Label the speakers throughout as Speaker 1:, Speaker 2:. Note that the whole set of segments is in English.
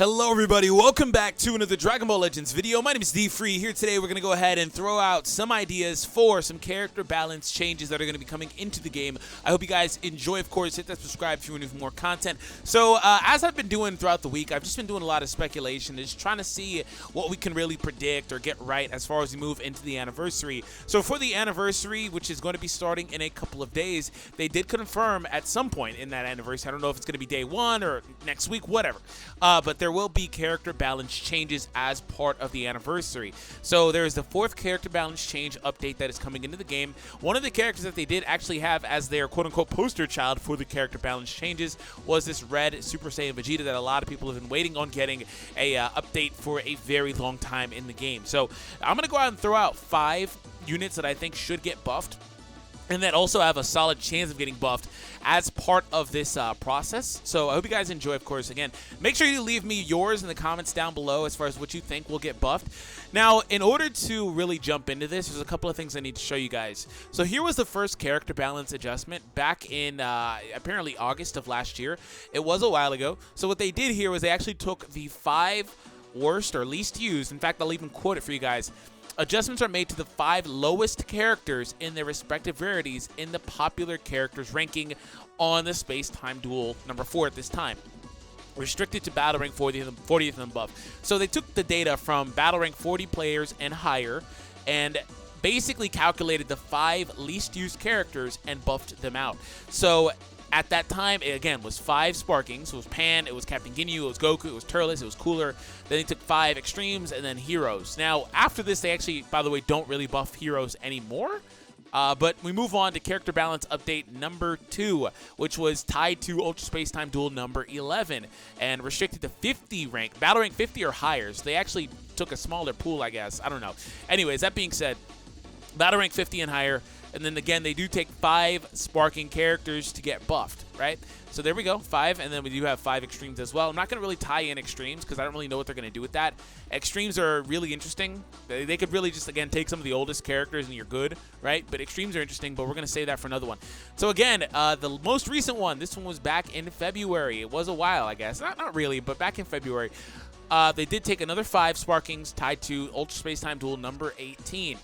Speaker 1: Hello everybody, welcome back to another Dragon Ball Legends video. My name is DFree. Here today we're going to go ahead and throw out some ideas for some character balance changes that are going to be coming into the game. I hope you guys enjoy. Of course, hit that subscribe if you want more content. So as I've been doing throughout the week, I've just been doing a lot of speculation, just trying to see what we can really predict or get right as far as we move into the anniversary. So for the anniversary, which is going to be starting in a couple of days, they did confirm at some point in that anniversary. I don't know if it's going to be day one or next week, whatever. But there will be character balance changes as part of the anniversary. So there is the 4th character balance change update that is coming into the game. One of the characters that they did actually have as their quote-unquote poster child for the character balance changes was this red Super Saiyan Vegeta that a lot of people have been waiting on getting a update for a very long time in the game. So I'm going to go out and throw out 5 units that I think should get buffed, and that also have a solid chance of getting buffed as part of this process. So I hope you guys enjoy, of course. Again, make sure you leave me yours in the comments down below as far as what you think will get buffed. Now, in order to really jump into this, there's a couple of things I need to show you guys. So here was the first character balance adjustment back in apparently August of last year. It was a while ago. So what they did here was they actually took the 5 worst or least used. In fact, I'll even quote it for you guys. Adjustments are made to the 5 lowest characters in their respective rarities in the popular characters ranking on the Space-Time Duel number 4 at this time. Restricted to Battle Rank 40th and above. So they took the data from Battle Rank 40 players and higher and basically calculated the 5 least used characters and buffed them out. So at that time, it again was 5 Sparkings. It was Pan, it was Captain Ginyu, it was Goku, it was Turles, it was Cooler. Then they took 5 Extremes and then Heroes. Now, after this, they actually, by the way, don't really buff Heroes anymore. But we move on to Character Balance Update number 2, which was tied to Ultra Space Time Duel number 11 and restricted to 50 rank, Battle Rank 50 or higher. So they actually took a smaller pool, I guess. I don't know. Anyways, that being said, Battle Rank 50 and higher. And then again, they do take 5 Sparking characters to get buffed, right? So there we go, 5, and then we do have 5 Extremes as well. I'm not going to really tie in Extremes because I don't really know what they're going to do with that. Extremes are really interesting. They could really just, again, take some of the oldest characters and you're good, right? But Extremes are interesting, but we're going to save that for another one. So again, the most recent one, this one was back in February. It was a while, I guess. Not really, but back in February. They did take another 5 Sparkings tied to Ultra Space Time Duel number 18.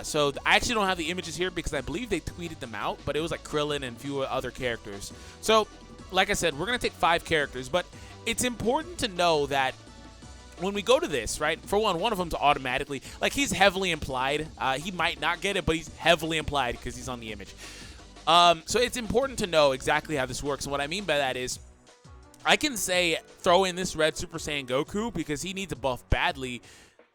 Speaker 1: So I actually don't have the images here because I believe they tweeted them out, but it was like Krillin and a few other characters. So, like I said, we're going to take 5 characters, but it's important to know that when we go to this, right, for one of them's automatically, like he's heavily implied. He might not get it, but he's heavily implied because he's on the image. So it's important to know exactly how this works, and what I mean by that is I can say throw in this red Super Saiyan Goku because he needs a buff badly.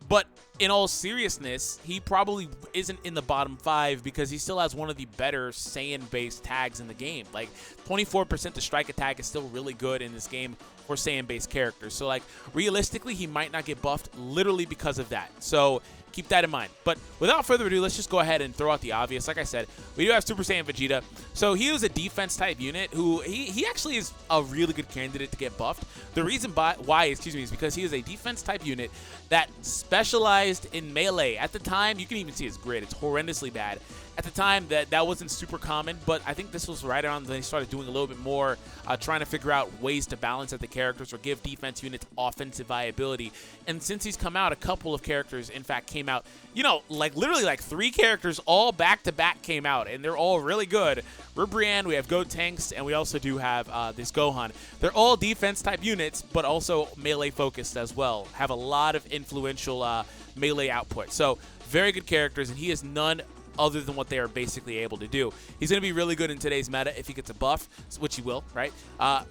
Speaker 1: But in all seriousness, he probably isn't in the bottom 5 because he still has one of the better Saiyan-based tags in the game. Like, 24% to strike attack is still really good in this game for Saiyan-based characters. So, like, realistically, he might not get buffed literally because of that. So, keep that in mind. But without further ado, let's just go ahead and throw out the obvious. Like I said, we do have Super Saiyan Vegeta. So he was a defense-type unit who he actually is a really good candidate to get buffed. The reason why is because he is a defense-type unit that specialized in melee. At the time, you can even see his grid. It's horrendously bad. At the time, that wasn't super common, but I think this was right around when they started doing a little bit more, trying to figure out ways to balance out the characters or give defense units offensive viability. And since he's come out, a couple of characters, in fact, came out, you know, like literally like 3 characters all back-to-back came out, and they're all really good. Rubrian, we have Gotenks, and we also do have this Gohan. They're all defense-type units, but also melee-focused as well. Have a lot of influential melee output. So, very good characters, and he is none other than what they are basically able to do. He's going to be really good in today's meta if he gets a buff, which he will, right?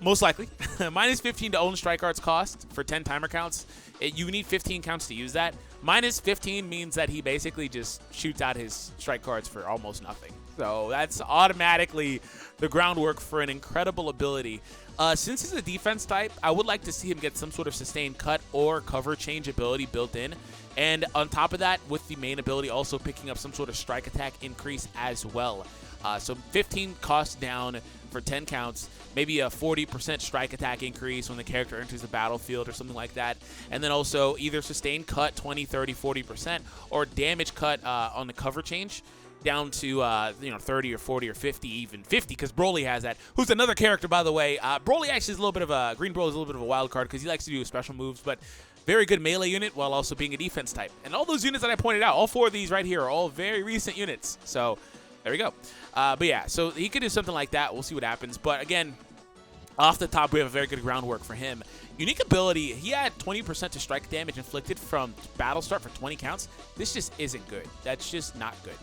Speaker 1: Most likely. Minus 15 to own strike arts cost for 10 timer counts. You need 15 counts to use that. Minus 15 means that he basically just shoots out his strike cards for almost nothing. So that's automatically the groundwork for an incredible ability. Since he's a defense type, I would like to see him get some sort of sustained cut or cover change ability built in. And on top of that, with the main ability also picking up some sort of strike attack increase as well. So 15 costs down for 10 counts, maybe a 40% strike attack increase when the character enters the battlefield or something like that. And then also either sustained cut 20, 30, 40% or damage cut on the cover change. down to you know, 30 or 40 or 50, even 50, because Broly has that. Who's another character, by the way. Broly actually is a little bit of a Green Broly is a little bit of a wild card because he likes to do special moves, but very good melee unit while also being a defense type. And all those units that I pointed out, all 4 of these right here are all very recent units. So there we go. But yeah, so he could do something like that. We'll see what happens. But again, off the top, we have a very good groundwork for him. Unique ability, he had 20% to strike damage inflicted from battle start for 20 counts. This just isn't good. That's just not good.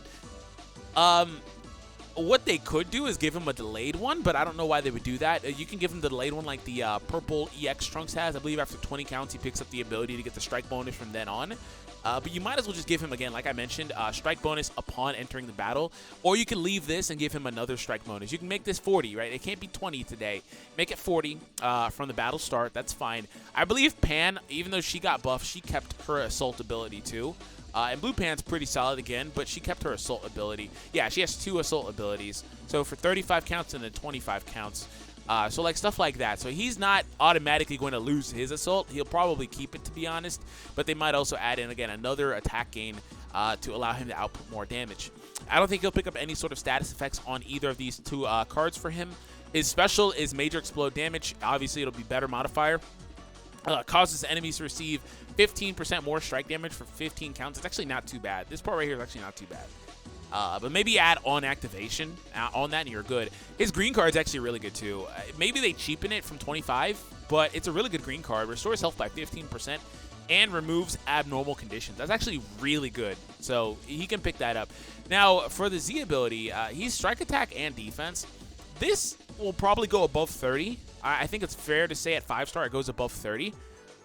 Speaker 1: What they could do is give him a delayed one, but I don't know why they would do that. You can give him the delayed one like the purple EX Trunks has. I believe after 20 counts, he picks up the ability to get the strike bonus from then on. But you might as well just give him, again, like I mentioned, strike bonus upon entering the battle. Or you can leave this and give him another strike bonus. You can make this 40, right? It can't be 20 today. Make it 40 from the battle start. That's fine. I believe Pan, even though she got buffed, she kept her assault ability too. And Blue Pan's pretty solid again, but she kept her assault ability. Yeah, she has 2 assault abilities. So for 35 counts and then 25 counts. So like stuff like that. So he's not automatically going to lose his assault. He'll probably keep it, to be honest. But they might also add in, again, another attack gain to allow him to output more damage. I don't think he'll pick up any sort of status effects on either of these 2 cards for him. His special is Major Explode Damage. Obviously, it'll be better modifier. Causes enemies to receive 15% more strike damage for 15 counts. It's actually not too bad. This part right here is actually not too bad. But maybe add on activation on that and you're good. His green card is actually really good too. Maybe they cheapen it from 25, but it's a really good green card. Restores health by 15% and removes abnormal conditions. That's actually really good. So he can pick that up. Now, for the Z ability, he's strike attack and defense. This will probably go above 30. I think it's fair to say at 5-star it goes above 30.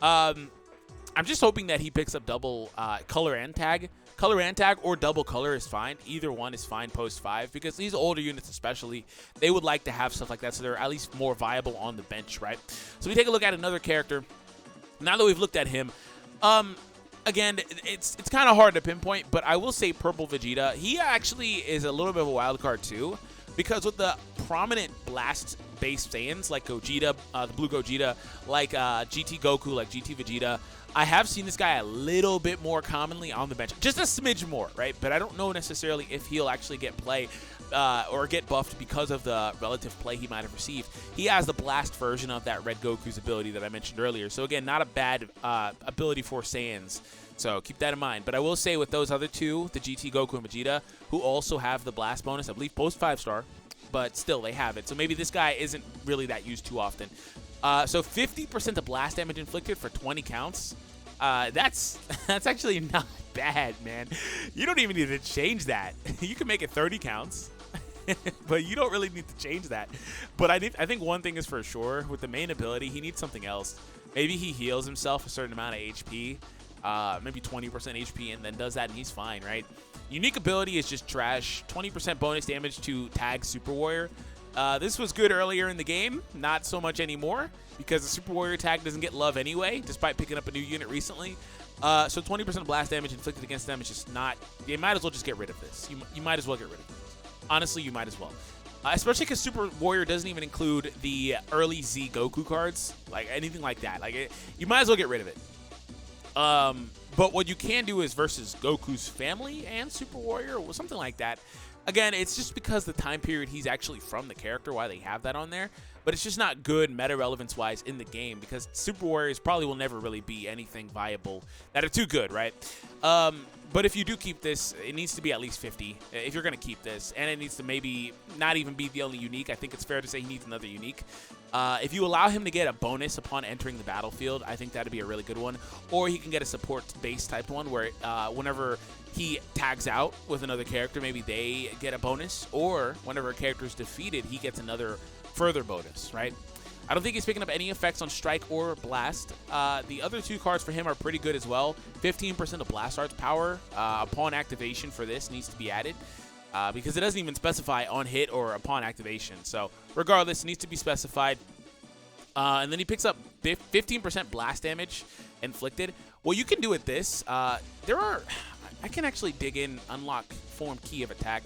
Speaker 1: I'm just hoping that he picks up double color and tag. Color and tag or double color is fine. Either one is fine post 5 because these older units especially, they would like to have stuff like that so they're at least more viable on the bench, right? So we take a look at another character. Now that we've looked at him, again, it's kind of hard to pinpoint, but I will say Purple Vegeta. He actually is a little bit of a wild card too because with the prominent blast-based Saiyans like Gogeta, the Blue Gogeta, like GT Goku, like GT Vegeta, I have seen this guy a little bit more commonly on the bench. Just a smidge more, right? But I don't know necessarily if he'll actually get play or get buffed because of the relative play he might have received. He has the blast version of that Red Goku's ability that I mentioned earlier. So again, not a bad ability for Saiyans. So keep that in mind. But I will say with those other 2, the GT Goku and Vegeta, who also have the blast bonus, I believe post 5-star, but still they have it. So maybe this guy isn't really that used too often. So 50% of blast damage inflicted for 20 counts. That's actually not bad, man. You don't even need to change that. You can make it 30 counts, but you don't really need to change that. But I think one thing is for sure, with the main ability, he needs something else. Maybe he heals himself a certain amount of HP, maybe 20% HP, and then does that, and he's fine, right? Unique ability is just trash. 20% bonus damage to tag Super Warrior. This was good earlier in the game, not so much anymore, because the Super Warrior tag doesn't get love anyway, despite picking up a new unit recently. So 20% blast damage inflicted against them is just not... You might as well just get rid of this. You might as well get rid of this. Honestly, you might as well. Especially because Super Warrior doesn't even include the early Z Goku cards, like anything like that. You might as well get rid of it. But what you can do is versus Goku's family and Super Warrior or something like that. Again, it's just because the time period he's actually from the character why they have that on there. But it's just not good meta relevance-wise in the game because Super Warriors probably will never really be anything viable that are too good, right? But if you do keep this, it needs to be at least 50 if you're going to keep this. And it needs to maybe not even be the only unique. I think it's fair to say he needs another unique. If you allow him to get a bonus upon entering the battlefield, I think that'd be a really good one. Or he can get a support-based type one where whenever he tags out with another character, maybe they get a bonus. Or whenever a character is defeated, he gets another further bonus, right? I don't think he's picking up any effects on Strike or Blast. The other 2 cards for him are pretty good as well. 15% of Blast Arts power upon activation for this needs to be added because it doesn't even specify on hit or upon activation. So regardless, it needs to be specified. And then he picks up 15% blast damage inflicted. What you can do with this, I can actually dig in, unlock form key of attack.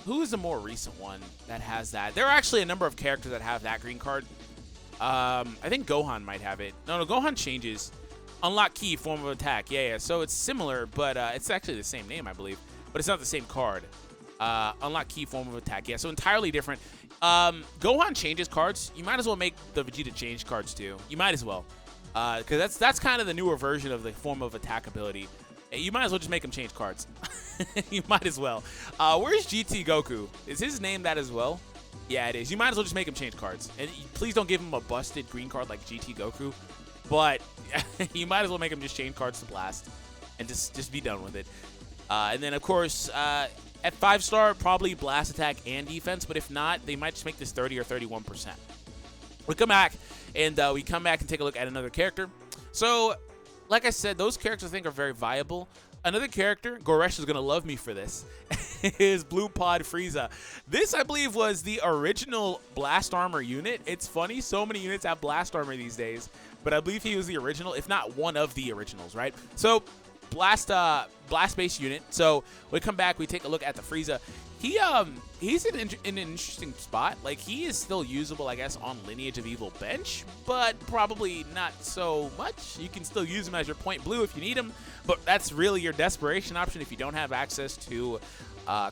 Speaker 1: Who is the more recent one that has that? There are actually a number of characters that have that green card. I think Gohan might have it. No, Gohan changes. Unlock key, form of attack. Yeah. So it's similar, but it's actually the same name, I believe. but it's not the same card. Unlock key form of attack. Yeah, so entirely different. Gohan changes cards. You might as well make the Vegeta change cards too. You might as well. Because that's kind of the newer version of the form of attack ability. You might as well just make him change cards. You might as well. Where's GT Goku? Is his name that as well? Yeah, it is. You might as well just make him change cards. And please don't give him a busted green card like GT Goku. But you might as well make him just change cards to Blast. And just be done with it. And then, of course, at 5-star, probably Blast attack and defense. But if not, they might just make this 30 or 31%. We come back, and take a look at another character. So, like I said, those characters I think are very viable. Another character, Goresh is going to love me for this, is Blue Pod Frieza. This, I believe, was the original Blast Armor unit. It's funny, so many units have Blast Armor these days, but I believe he was the original, if not one of the originals, right? So, Blast-based unit. So, we come back, we take a look at the Frieza. He's in an interesting spot. Like, he is still usable, I guess, on Lineage of Evil bench, but probably not so much. You can still use him as your point blue if you need him, but that's really your desperation option if you don't have access to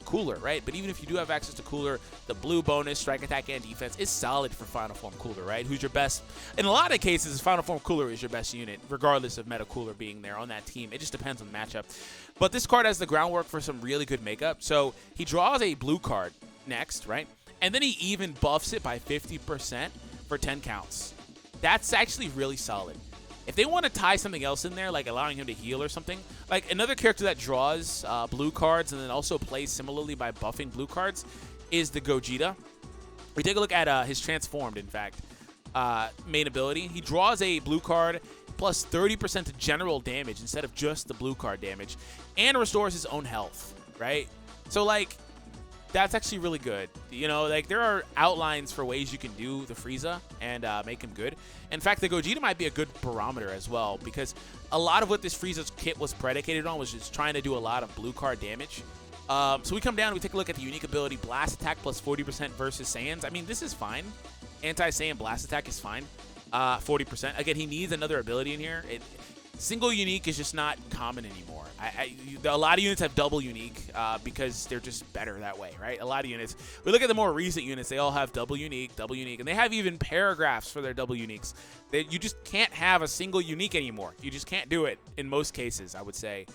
Speaker 1: Cooler, right? But even if you do have access to Cooler, the blue bonus, strike attack, and defense is solid for Final Form Cooler, right? Who's your best? In a lot of cases, Final Form Cooler is your best unit, regardless of Meta Cooler being there on that team. It just depends on the matchup. But this card has the groundwork for some really good makeup. So he draws a blue card next, right? And then he even buffs it by 50% for 10 counts. That's actually really solid. If they want to tie something else in there, like allowing him to heal or something, like another character that draws blue cards and then also plays similarly by buffing blue cards is the Gogeta. We take a look at his transformed, in fact, main ability. He draws a blue card plus 30% to general damage instead of just the blue card damage, and restores his own health, right? So, like, that's actually really good. You know, like, there are outlines for ways you can do the Frieza and make him good. In fact, the Gogeta might be a good barometer as well, because a lot of what this Frieza's kit was predicated on was just trying to do a lot of blue card damage. So we come down, we take a look at the unique ability, Blast Attack plus 40% versus Saiyans. I mean, this is fine. Anti-Saiyan Blast Attack is fine. 40%. Again, he needs another ability in here. Single unique is just not common anymore. A lot of units have double unique because they're just better that way, right? A lot of units. We look at the more recent units, they all have double unique, and they have even paragraphs for their double uniques. You just can't have a single unique anymore. You just can't do it in most cases, I would say,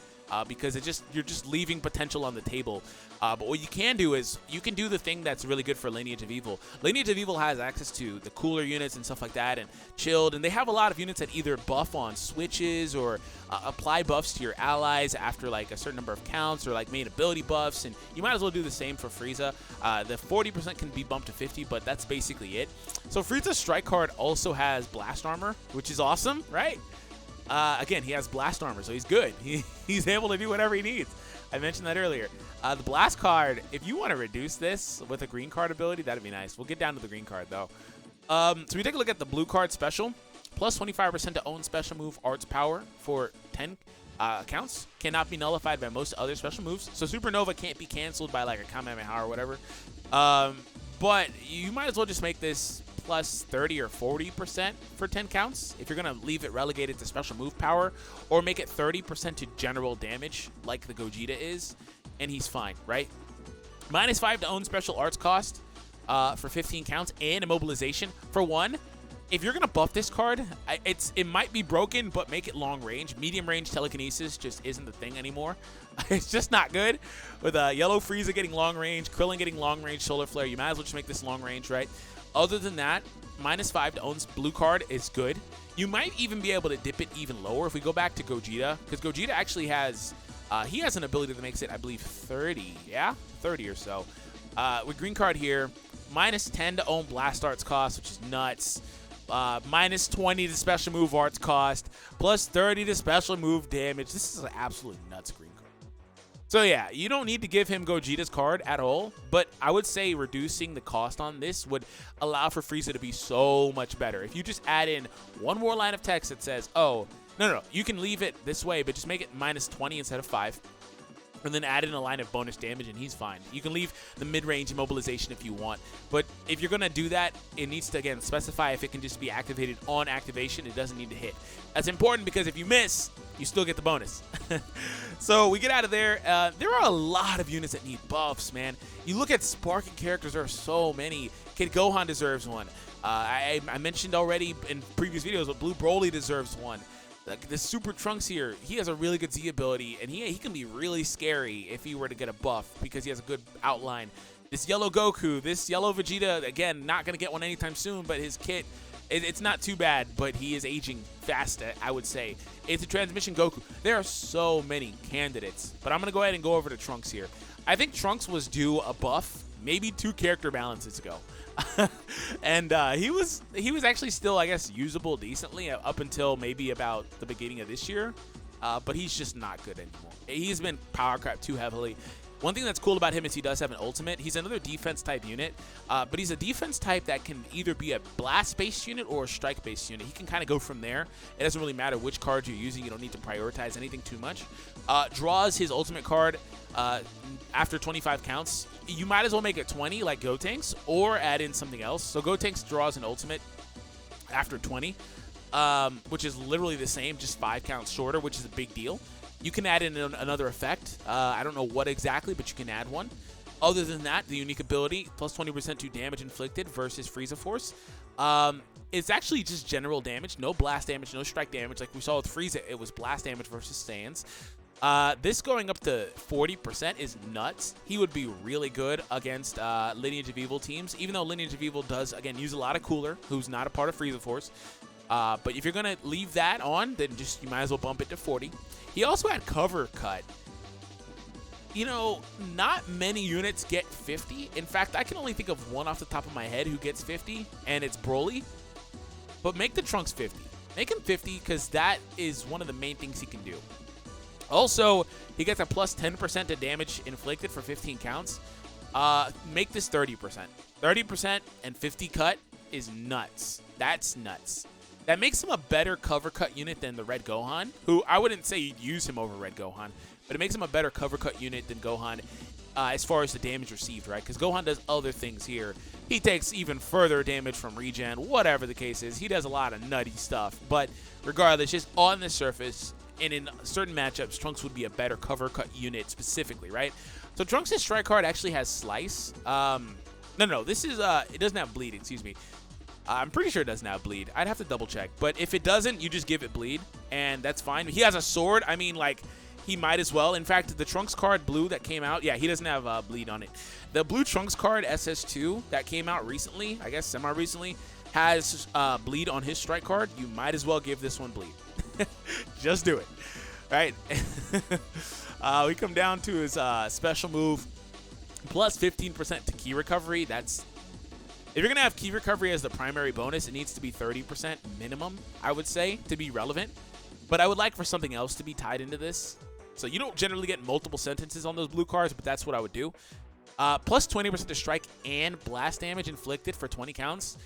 Speaker 1: because you're just leaving potential on the table. But what you can do is you can do the thing that's really good for Lineage of Evil. Lineage of Evil has access to the cooler units and stuff like that, and chilled, and they have a lot of units that either buff on switches or apply buffs to your allies after like a certain number of counts, or like main ability buffs, and you might as well do the same for Frieza. The 40% can be bumped to 50, but that's basically it. So Frieza's strike card also has blast armor, which is awesome, right? Again, he has blast armor, so he's good. He's able to do whatever he needs. I mentioned that earlier. The blast card, if you want to reduce this with a green card ability, that'd be nice. We'll get down to the green card, though. So we take a look at the blue card special. Plus 25% to own special move arts power for 10 counts. Cannot be nullified by most other special moves. So Supernova can't be canceled by like a Kamehameha or whatever. But you might as well just make this plus 30 or 40% for 10 counts if you're going to leave it relegated to special move power, or make it 30% to general damage like the Gogeta is, and he's fine, right? -5 to own special arts cost for 15 counts and immobilization. For one, if you're going to buff this card, it might be broken, but make it long range. Medium range telekinesis just isn't the thing anymore. It's just not good. With Yellow Frieza getting long range, Krillin getting long range, Solar Flare, you might as well just make this long range, right? Other than that, -5 to own blue card is good. You might even be able to dip it even lower if we go back to Gogeta, because Gogeta actually has, he has an ability that makes it, I believe, 30, yeah? 30 or so. With green card here, -10 to own blast arts cost, which is nuts. -20 to special move arts cost, plus 30 to special move damage. This is an absolute nuts green card. So yeah, you don't need to give him Gogeta's card at all, but I would say reducing the cost on this would allow for Frieza to be so much better. If you just add in one more line of text that says, oh, no, you can leave it this way, but just make it -20 instead of 5. And then add in a line of bonus damage, and he's fine. You can leave the mid-range immobilization if you want. But if you're going to do that, it needs to, again, specify if it can just be activated on activation. It doesn't need to hit. That's important because if you miss, you still get the bonus. So we get out of there. There are a lot of units that need buffs, man. You look at sparking characters, there are so many. Kid Gohan deserves one. I mentioned already in previous videos, but Blue Broly deserves one. Like the Super Trunks here, he has a really good Z ability, and he can be really scary if he were to get a buff because he has a good outline. This yellow Goku, this yellow Vegeta, again, not going to get one anytime soon, but his kit, it's not too bad, but he is aging fast, I would say. It's a transmission Goku. There are so many candidates, but I'm going to go ahead and go over to Trunks here. I think Trunks was due a buff maybe 2 character balances ago. And he was actually still, I guess, usable decently up until maybe about the beginning of this year, but he's just not good anymore. He's been power crept too heavily. One thing that's cool about him is he does have an ultimate. He's another defense type unit, but he's a defense type that can either be a blast-based unit or a strike-based unit. He can kind of go from there. It doesn't really matter which card you're using. You don't need to prioritize anything too much. Draws his ultimate card after 25 counts. You might as well make it 20 like Gotenks or add in something else. So Gotenks draws an ultimate after 20, which is literally the same, just 5 counts shorter, which is a big deal. You can add in another effect. I don't know what exactly, but you can add one. Other than that, the unique ability, plus 20% to damage inflicted versus Frieza Force. It's actually just general damage. No blast damage, no strike damage. Like we saw with Frieza, it was blast damage versus Saiyans. This going up to 40% is nuts. He would be really good against Lineage of Evil teams, even though Lineage of Evil does, again, use a lot of Cooler, who's not a part of Frieza Force. But if you're going to leave that on, then just you might as well bump it to 40. He also had Cover Cut. You know, not many units get 50. In fact, I can only think of one off the top of my head who gets 50, and it's Broly. But make the Trunks 50. Make him 50 because that is one of the main things he can do. Also, he gets a plus 10% to damage inflicted for 15 counts. Make this 30%. 30% and 50 cut is nuts. That's nuts. That makes him a better cover cut unit than the Red Gohan, who I wouldn't say you'd use him over Red Gohan, but it makes him a better cover cut unit than Gohan as far as the damage received, right? Because Gohan does other things here. He takes even further damage from regen, whatever the case is. He does a lot of nutty stuff, but regardless, just on the surface and in certain matchups, Trunks would be a better cover cut unit specifically, right? So Trunks' strike card actually has Slice. No, this is, it doesn't have Bleed, excuse me. I'm pretty sure it doesn't have Bleed. I'd have to double check. But if it doesn't, you just give it Bleed, and that's fine. He has a sword. I mean, like, he might as well. In fact, the Trunks card blue that came out, yeah, he doesn't have Bleed on it. The blue Trunks card SS2 that came out recently, I guess semi-recently, has Bleed on his strike card. You might as well give this one Bleed. Just do it. All right. We come down to his special move, plus 15% to key recovery. That's... If you're going to have key recovery as the primary bonus, it needs to be 30% minimum, I would say, to be relevant. But I would like for something else to be tied into this. So you don't generally get multiple sentences on those blue cards, but that's what I would do. Plus 20% to strike and blast damage inflicted for 20 counts.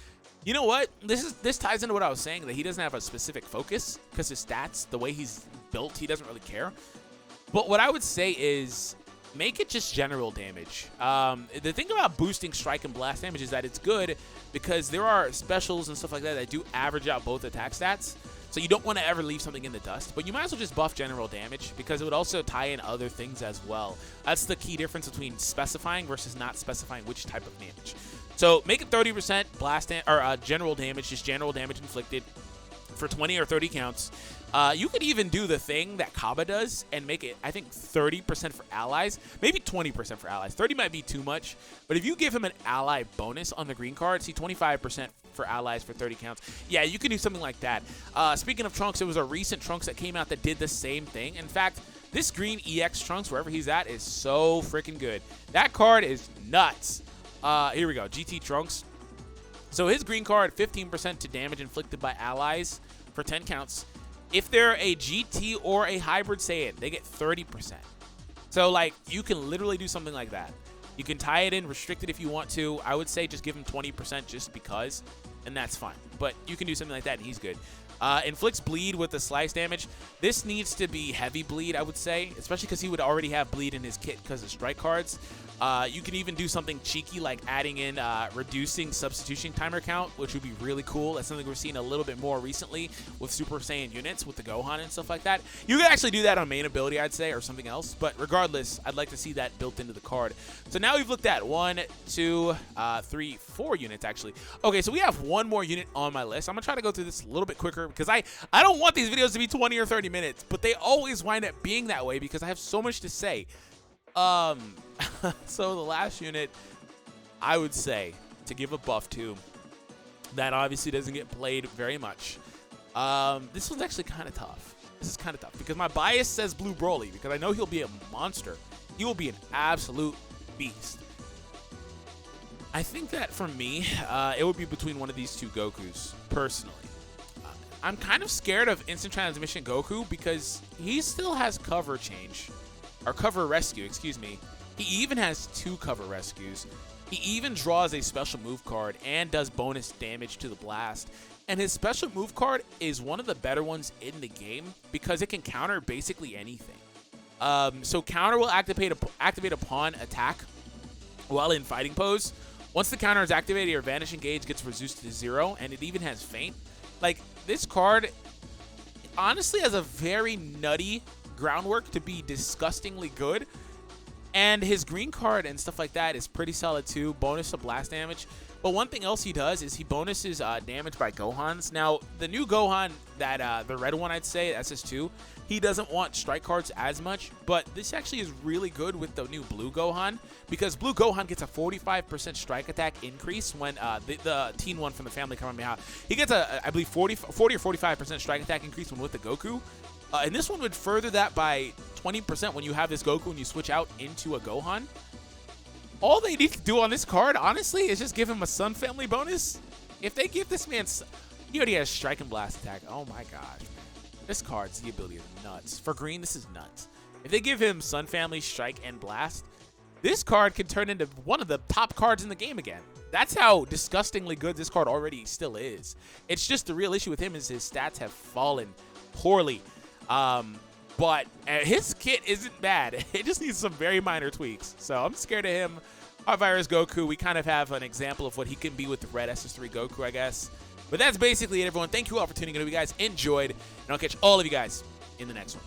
Speaker 1: You know what? This ties into what I was saying, that he doesn't have a specific focus because his stats, the way he's built, he doesn't really care. But what I would say is... make it just general damage. The thing about boosting strike and blast damage is that it's good because there are specials and stuff like that do average out both attack stats. So you don't want to ever leave something in the dust, but you might as well just buff general damage because it would also tie in other things as well. That's the key difference between specifying versus not specifying which type of damage. So make it 30% blast or general damage, just general damage inflicted for 20 or 30 counts. You could even do the thing that Kaba does and make it, I think, 30% for allies. Maybe 20% for allies. 30 might be too much. But if you give him an ally bonus on the green card, see 25% for allies for 30 counts. Yeah, you can do something like that. Speaking of Trunks, there was a recent Trunks that came out that did the same thing. In fact, this green EX Trunks, wherever he's at, is so freaking good. That card is nuts. Here we go. GT Trunks. So his green card, 15% to damage inflicted by allies for 10 counts. If they're a GT or a hybrid Saiyan, they get 30%. So, like, you can literally do something like that. You can tie it in, restrict it if you want to. I would say just give him 20% just because, and that's fine. But you can do something like that, and he's good. Inflicts bleed with the slice damage. This needs to be heavy bleed, I would say, especially because he would already have bleed in his kit because of strike cards. You can even do something cheeky like adding in reducing substitution timer count, which would be really cool. That's something we're seeing a little bit more recently with Super Saiyan units, with the Gohan and stuff like that. You can actually do that on main ability, I'd say, or something else. But regardless, I'd like to see that built into the card. So now we've looked at 1, 2, 3, 4 units, actually. Okay, so we have one more unit on my list. I'm going to try to go through this a little bit quicker because I don't want these videos to be 20 or 30 minutes, but they always wind up being that way because I have so much to say. So the last unit, I would say, to give a buff to, that obviously doesn't get played very much. This one's actually kind of tough. This is kind of tough because my bias says Blue Broly because I know he'll be a monster. He will be an absolute beast. I think that for me, it would be between one of these two Gokus, personally. I'm kind of scared of Instant Transmission Goku because he still has cover change. Or cover rescue, excuse me. He even has 2 cover rescues. He even draws a special move card and does bonus damage to the blast. And his special move card is one of the better ones in the game because it can counter basically anything. So counter will activate upon attack while in fighting pose. Once the counter is activated, your vanishing gauge gets reduced to 0, and it even has feint. Like, this card honestly has a very nutty groundwork to be disgustingly good. And his green card and stuff like that is pretty solid too. Bonus to blast damage. But one thing else he does is he bonuses damage by Gohans. Now, the new Gohan, the red one, I'd say, SS2, he doesn't want strike cards as much. But this actually is really good with the new blue Gohan because blue Gohan gets a 45% strike attack increase when the teen one from the family Kamehameha. He gets a, I believe, 40 or 45% strike attack increase when with the Goku. And this one would further that by 20% when you have this Goku and you switch out into a Gohan. All they need to do on this card, honestly, is just give him a Sun Family bonus. If they give this man... He already has Strike and Blast attack. Oh my gosh, man. This card's the ability is nuts. For green, this is nuts. If they give him Sun Family, Strike, and Blast, this card can turn into one of the top cards in the game again. That's how disgustingly good this card already still is. It's just the real issue with him is his stats have fallen poorly. But his kit isn't bad. It just needs some very minor tweaks. So I'm scared of him. Hot Virus Goku, we kind of have an example of what he can be with the red SS3 Goku, I guess. But that's basically it, everyone. Thank you all for tuning in. If you guys enjoyed, and I'll catch all of you guys in the next one.